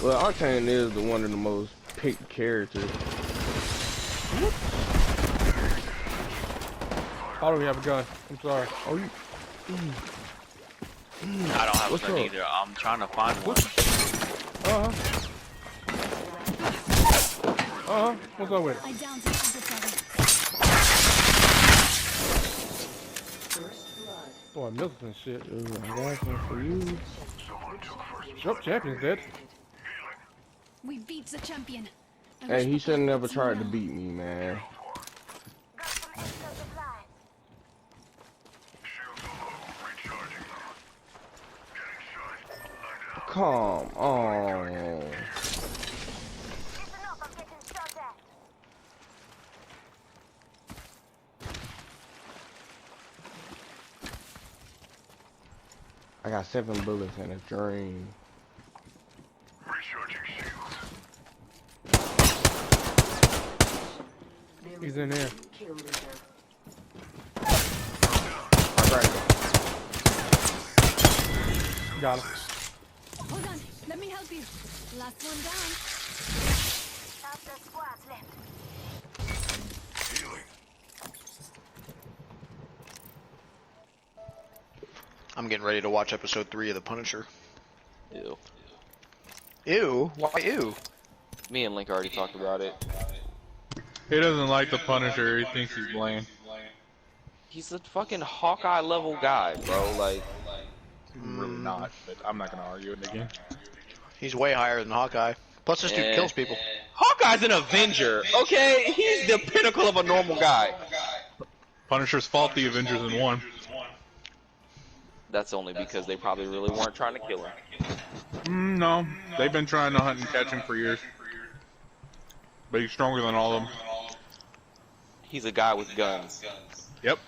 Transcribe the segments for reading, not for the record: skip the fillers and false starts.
Well, Arcane is the one of the most picked characters. I don't have a gun. I'm sorry. Oh, you. I don't have What's a gun up? either. I'm trying to find one. What's up with it? I downed the adversary. Boy, milk and shit. Ooh, I got one for you. Yup, champion's dead. We beat the champion. I Hey, wish he Papa should have never would tried to know. beat me, man. Come on. I got 7 bullets and a dream. He's in here. Got him. Hold on, let me help you. Last one down. I'm getting ready to watch episode 3 of The Punisher. Ew. Ew? Why ew? Me and Link already talked about it. He doesn't like the Punisher. He thinks he's lame. He's a fucking Hawkeye level guy, bro. Like, I'm really not, but I'm not gonna argue it again. He's way higher than Hawkeye. Plus this dude kills people. Hawkeye's an Avenger, okay? He's the pinnacle of a normal guy. Punisher's fought the Avengers in one. That's only because they probably really weren't trying to kill him. No, they've been trying to hunt and catch him for years. But he's stronger than all of them. He's a guy with guns. Yep.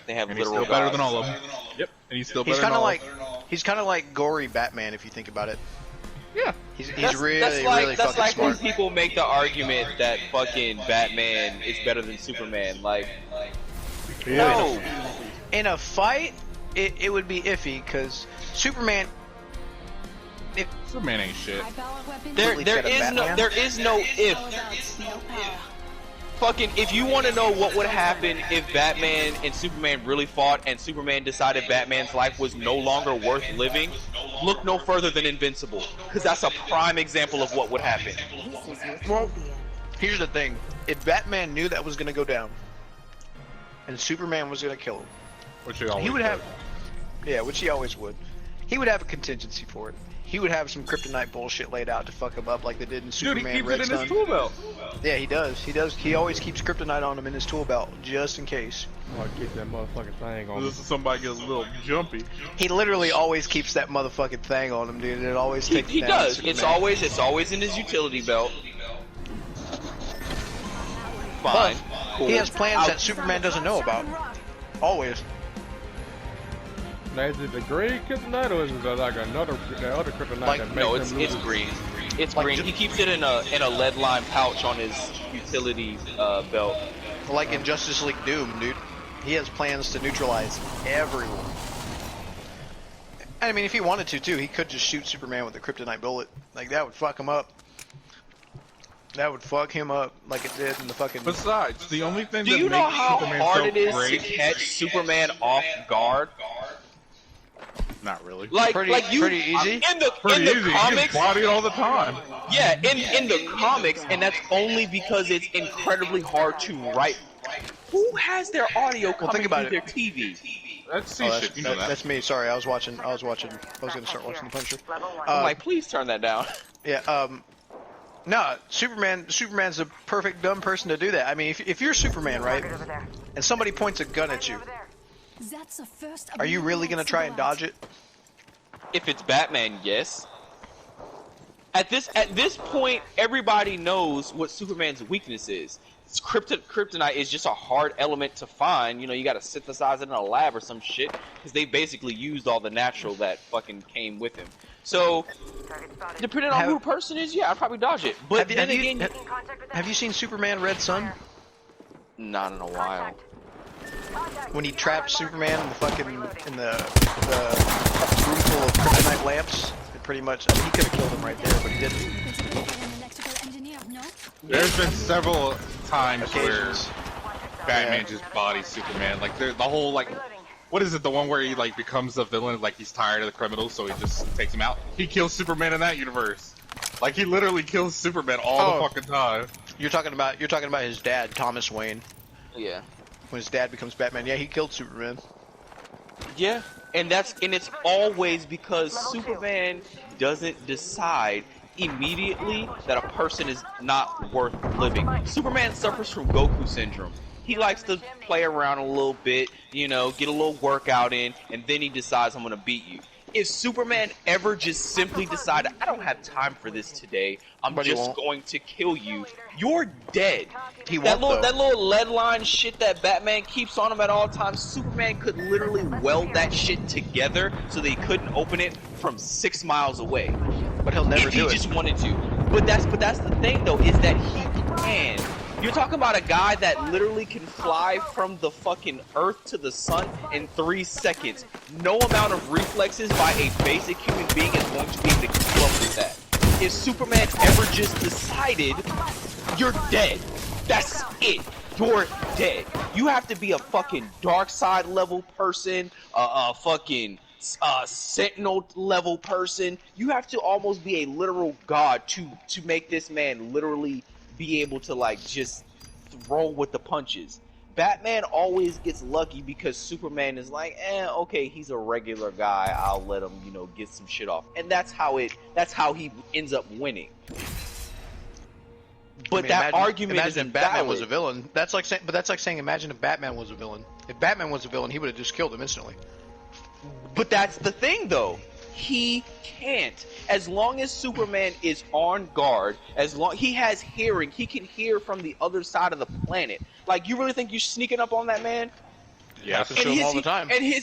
They have And he's literal still better guns. than all of them. Yep. And he's still He's better than kind of all like kind of like gory Batman if you think about it. Yeah. He's That's really like fucking when smart. people make the argument that fucking Batman is better than Superman. Like, no. In a fight, it would be iffy because Superman. Superman ain't shit. High power weapons. There He's got a is Batman. there is no if. All about no power. Fucking, if you want to know what would happen if Batman and Superman really fought and Superman decided Batman's life was no longer worth living, look no further than Invincible, because that's a prime example of what would happen. Well, here's the thing: if Batman knew that was gonna go down, and Superman was gonna kill him, Which he always he would does. have, yeah, which he always would. He would have a contingency for it. He would have some kryptonite bullshit laid out to fuck him up, like they did in Dude, Superman he keeps Red it in his Sun. tool belt. Yeah, he does. He does. He always keeps kryptonite on him in his tool belt, just in case. I'll get that motherfucking thing on me. This is somebody gets a little jumpy. He literally always keeps that motherfucking thing on him, dude. And it always takes He down does. Superman. It's always in his utility belt. Fine. Cool. He has plans that Superman doesn't know about. Always. Now, is it the green kryptonite or is it like another, the other kryptonite Like, that makes No, him it's lose? green. It's Like green. He keeps it in a lead line pouch on his utility belt. Like in Justice League Doom, dude. He has plans to neutralize everyone. I mean, if he wanted to, too, he could just shoot Superman with a kryptonite bullet. Like, that would fuck him up. That would fuck him up like it did in the fucking... Besides, the only thing Do that you know makes how Superman hard so it is great... to catch Superman off guard? Not really. Pretty easy. in the Pretty easy. He comics. gets bodied all the time. Yeah, in the comics, and that's only because it's incredibly hard to write. Who has their audio coming think about through it. their TV? That's C Oh, shit. You know that. that's me. Sorry, I was watching. I was gonna start watching The Punisher. I'm like, please turn that down. Yeah. No, Superman's a perfect dumb person to do that. I mean, if you're Superman, right, and somebody points a gun at you, That's the first. are you really gonna try and dodge it? If it's Batman, yes. At this point, everybody knows what Superman's weakness is. Kryptonite is just a hard element to find. You know, you got to synthesize it in a lab or some shit, because they basically used all the natural that fucking came with him. So, depending on who the person is, yeah, I'd probably dodge it. But then again, have you seen Superman Red Sun? not in a while. When he trapped Superman in the fucking room full of kryptonite lamps, pretty much. I mean, he could have killed him right there, but he didn't. Because you're an electrical engineer, no? There's been several times where Occasions. Batman just bodies Superman. Like the whole like, what is it? The one where he like becomes a villain, like he's tired of the criminals, so he just takes him out. He kills Superman in that universe. Like he literally kills Superman all the fucking time. You're talking about his dad, Thomas Wayne. Yeah. When his dad becomes Batman, yeah, he killed Superman. Yeah, and it's always because Superman doesn't decide immediately that a person is not worth living. Superman suffers from Goku syndrome. He likes to play around a little bit, you know, get a little workout in, and then he decides I'm gonna beat you. If Superman ever just simply decided, I don't have time for this today, I'm But he just won't. going to kill you, you're dead. He That won't, little, though. that little lead line shit that Batman keeps on him at all times, Superman could literally weld that shit together so that he couldn't open it from 6 miles away. But he'll never If he do it. just wanted to. But that's the thing though, is that he can. You're talking about a guy that literally can fly from the fucking Earth to the sun in 3 seconds. No amount of reflexes by a basic human being is going to be able to keep up with that. If Superman ever just decided, you're dead. That's it. You're dead. You have to be a fucking dark side level person, a fucking Sentinel level person. You have to almost be a literal god to make this man literally be able to like just roll with the punches. Batman always gets lucky because Superman is like, okay, he's a regular guy, I'll let him, you know, get some shit off. And that's how he ends up winning. But I mean, that imagine argument if isn't Batman valid. was a villain. That's like saying imagine if Batman was a villain. If Batman was a villain, he would have just killed him instantly. But that's the thing, though. He can't. As long as Superman is on guard, as long he has hearing, he can hear from the other side of the planet. Like, you really think you're sneaking up on that man? Yeah, Happens to him all the time. And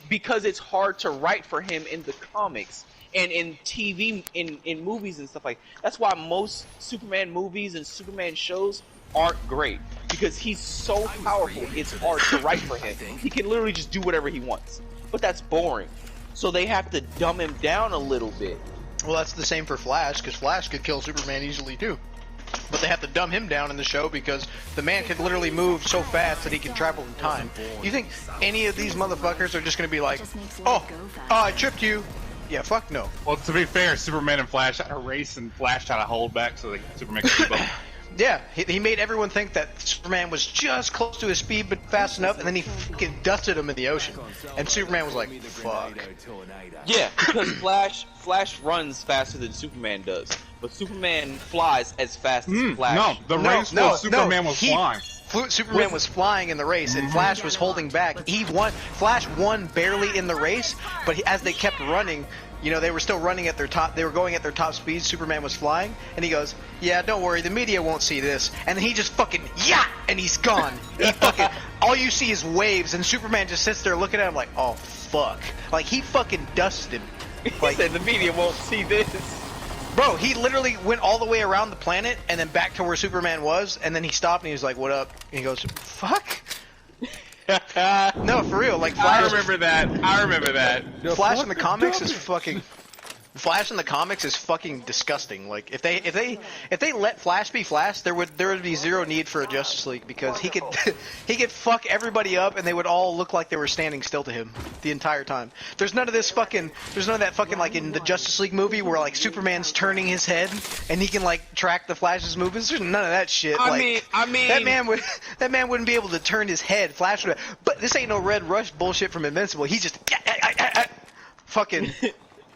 because it's hard to write for him in the comics and in TV, in movies and stuff like. That's why most Superman movies and Superman shows aren't great, because he's so powerful. It's hard to write for him. He can literally just do whatever he wants. But that's boring. So they have to dumb him down a little bit. Well, that's the same for Flash, because Flash could kill Superman easily too. But they have to dumb him down in the show because the man can literally move so fast that he can travel in time. You think any of these motherfuckers are just going to be like, oh, I tripped you? Yeah, fuck no. Well, to be fair, Superman and Flash had a race, and Flash had to hold back so that Superman could keep up. Yeah, he made everyone think that Superman was just close to his speed but fast enough, and then he fucking dusted him in the ocean. And Superman was like, fuck. Yeah, because Flash runs faster than Superman does, but Superman flies as fast as Flash. No, the race was Superman was flying. Superman was flying in the race, and Flash was holding back. He won. Flash won barely in the race, but as they kept running, you know, they were still running at their top. They were going at their top speed. Superman was flying, and he goes, "Yeah, don't worry, the media won't see this." And then he just fucking and he's gone. He fucking all you see is waves, and Superman just sits there looking at him like, "Oh fuck!" Like he fucking dusted him. He said the media won't see this. Bro, he literally went all the way around the planet and then back to where Superman was, and then he stopped and he was like, "What up?" And he goes, "Fuck." No, for real. Like Flash. I remember that. Flash in the comics is fucking. Flash in the comics is fucking disgusting. Like if they let Flash be Flash, there would be zero need for a Justice League, because he could fuck everybody up and they would all look like they were standing still to him the entire time. There's none of that fucking like in the Justice League movie where like Superman's turning his head and he can like track the Flash's movements. There's none of that shit. I Like, mean, that man wouldn't be able to turn his head. Flash would. But this ain't no Red Rush bullshit from Invincible. He just fucking.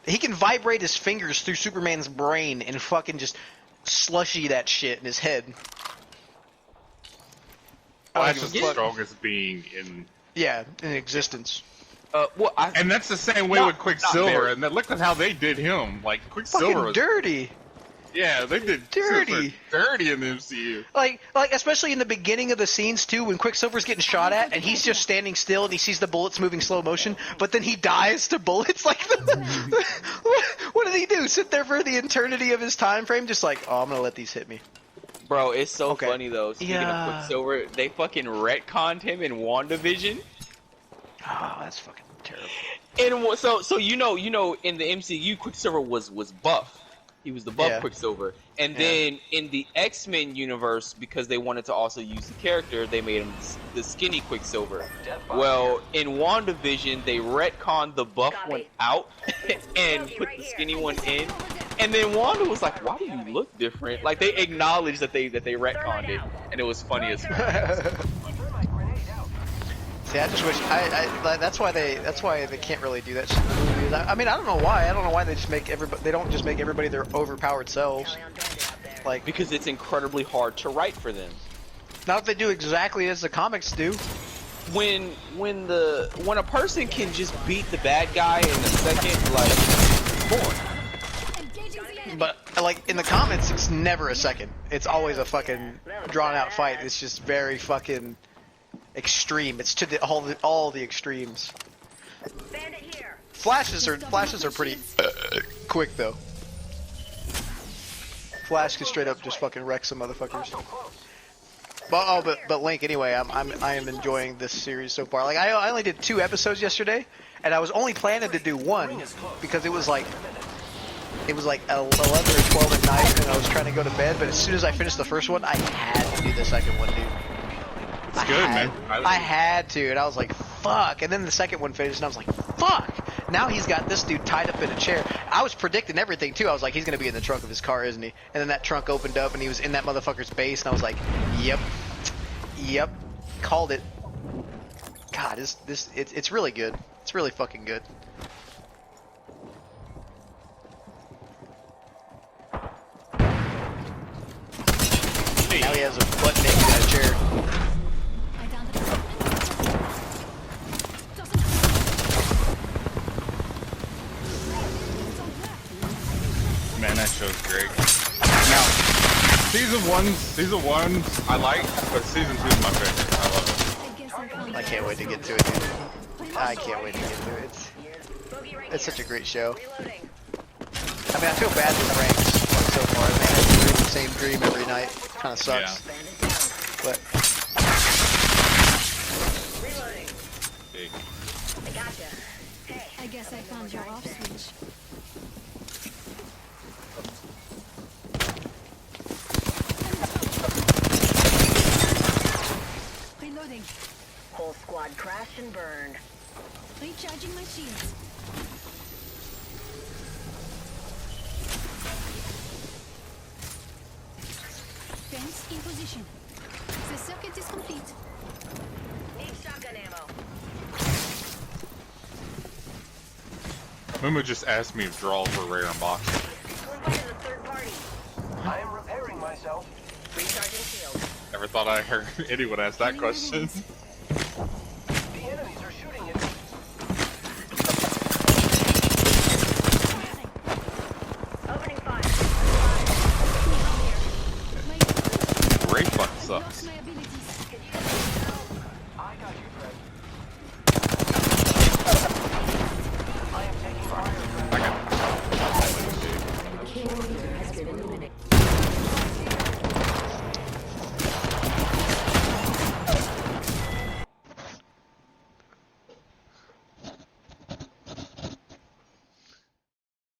He can vibrate his fingers through Superman's brain and fucking just slushy that shit in his head. Flash is the strongest being in. Yeah, in existence. And that's the same way with Quicksilver. very. And then look at how they did him. Like Quicksilver Fucking was dirty. Yeah, they did Dirty. dirty in the MCU. Like especially in the beginning of the sces too, when Quicksilver's getting shot at and he's just standing still and he sees the bullets moving slow motion, but then he dies to bullets. Like, what did he do? Sit there for the eternity of his time frame, just like, oh, I'm gonna let these hit me. Bro, it's so funny though. Speaking Yeah. of Quicksilver, they fucking retconned him in WandaVision. Oh, that's fucking terrible. So you know in the MCU Quicksilver was buff. He was the buff Yeah. Quicksilver. And Yeah. then in the X-Men universe, because they wanted to also use the character, they made him the skinny Quicksilver. Well, in WandaVision, they retconned the buff one out and put the skinny one in. And then Wanda was like, "Why do you look different?" Like they acknowledged that they retconned it, and it was funny as fuck. See, I just wish that's why they can't really do that shit in the movies. I mean, I don't know why. I don't know why they just make everybody. They don't just make everybody their overpowered selves. Like, Because it's incredibly hard to write for them. not if they do exactly as the comics do. When a person can just beat the bad guy in a second, like, come on. Engaging the enemy. But like in the comics, it's never a second. It's always a fucking drawn out fight. It's just very fucking extreme. It's to all the extremes. Flashes are pretty quick though. Flash can straight up just fucking wreck some motherfuckers. But Link, anyway, I am enjoying this series so far. Like I only did 2 episodes yesterday, and I was only planning to do 1 because it was like 11 or 12 at night, and I was trying to go to bed. But as soon as I finished the first one, I had to do the second one, dude. It's good, man. I had to, and I was like, fuck. And then the second one finished, and I was like, fuck. Now he's got this dude tied up in a chair. I was predicting everything, too. I was like, he's going to be in the trunk of his car, isn't he? And then that trunk opened up, and he was in that motherfucker's base, and I was like, yep. Called it. God, it's really good. It's really fucking good. Now he has a butt naked in a chair. I downed the target. Man, that show's great. Now, season one I like, but season 2 is my favorite. I love I can't wait to get to it, dude. I can't wait to get to it. It's such a great show. I mean, I feel bad for Frank so far. They have to dream the same dream every night. Kind of sucks. But it. I guess I found your off switch. Reloading. Whole squad crashed and burned. Recharging my shields. Fence in position. The circuit is complete. Need shotgun ammo. Mumu just asked me if draws were rare in boxing. Who invited a third party? I am repairing myself. Recharging shield. Never thought I heard anyone ask that question. The enemies are shooting at me. Opening fire. Ray fuck Lost sucks. my abilities. I got you, friend. I am taking fire. I got